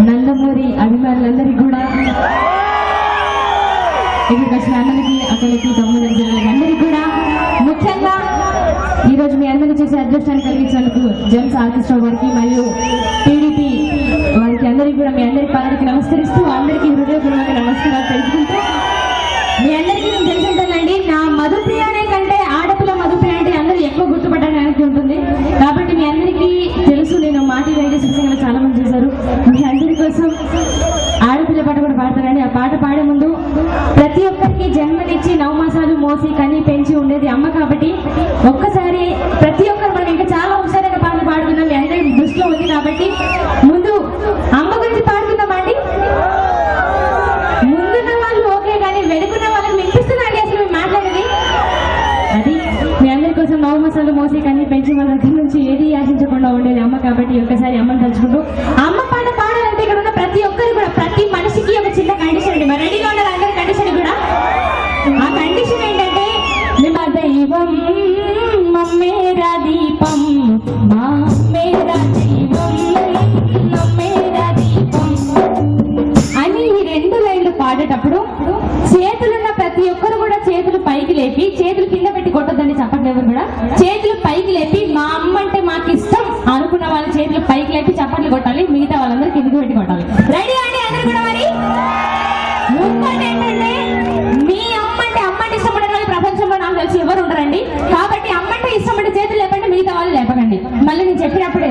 నందమూరి అభిమానులందరికీ కూడా ఇక్కడికి వచ్చిన అన్నలకి అక్కలకి తమ్ముళ్ళకి జిల్లాలకి అందరికీ కూడా ముఖ్యంగా ఈరోజు మీ అందరికీ చేసే అదృష్టాన్ని కలిగించినందుకు జెమ్స్ ఆర్కెస్ట్రా వారికి మరియు టీడీపీ వారికి అందరికీ కూడా మీ అందరి పాదానికి నమస్కరిస్తూ అందరికీ హృదయపూర్వక నమస్కారాలు తెలుసుకుంటూ మీ అందరికీ నేను తెలుసుంటానండి. నా మధుప్రియానే కంటే ఆడపిల్ల మధుప్రియ అంటే అందరూ ఎక్కువ గుర్తుపట్టడానికి ఉంటుంది. కాబట్టి మీ అందరికీ తెలుసు, నేను మాటి వైద్య శిక్షణ చాలా మంది చేశారు. మీ అందరి కోసం ఆడపిల్ల పాట కూడా పాడతానండి. ఆ పాట పాడే ముందు ప్రతి ఒక్కరికి జన్మనిచ్చి 9 మాసాలు మోసి కని పెంచి ఉండేది అమ్మ. కాబట్టి ఒక్కసారి ప్రతి ఒక్కరు మనం ఇంకా చాలా హుషారైన పాటలు పాడుతున్నాం, మీ అందరి దృష్టిలో ఉంది. కాబట్టి ముందు అమ్మ గురించి పాడుకుందామండి. ముందున్న వాళ్ళు ఓకే, కానీ వెనుకున్న వాళ్ళకి వినిపిస్తుందండి అసలు మేము మాట్లాడేది. అది మీ అందరి కోసం 9 మాసాలు మోసి కని పెంచి వాళ్ళ దగ్గర నుంచి ఏది ఆశించకుండా ఉండేది అమ్మ. కాబట్టి ఒక్కసారి అమ్మని తలుచుకుంటూ అమ్మ పాట పాడాలంటే ఇక్కడ ఉన్న ప్రతి ఒక్కరు కూడా, ప్రతి మనిషికి ఒక చిన్న కండిషన్ అండి. మరి రెడీగా ఉన్నారు అందరి కండిషన్ కూడా. ఆ కండిషన్ మా అమ్మేరా దైవం, నమ్మేరా దీపం అని ఈ 2 లైన్లు పాడేటప్పుడు చేతులున్న ప్రతి ఒక్కరు కూడా చేతులు పైకి లేపి, చేతులు కింద పెట్టి కొట్టొద్దని చప్పట్లు ఎవరు కూడా, చేతులు పైకి లేపి మా అమ్మ అంటే మాకు ఇష్టం అనుకున్న వాళ్ళ చేతులు పైకి లేపి చప్పట్లు కొట్టాలి, మిగతా వాళ్ళందరూ కిందకి పెట్టి కొట్టాలి. రెడీ అండి అందరు కూడా? మరి ఇంకోటి ఏంటంటే, మీ అమ్మ అంటే ఇష్టపడే వాళ్ళు ప్రపంచంలో నాకు తెలిసి ఎవరు ఉండరండి. కాబట్టి అమ్మ అంటే ఇష్టపడే చేతులు లేపండి, మిగతా వాళ్ళు లేపకండి. మళ్ళీ నేను చెప్పినప్పుడు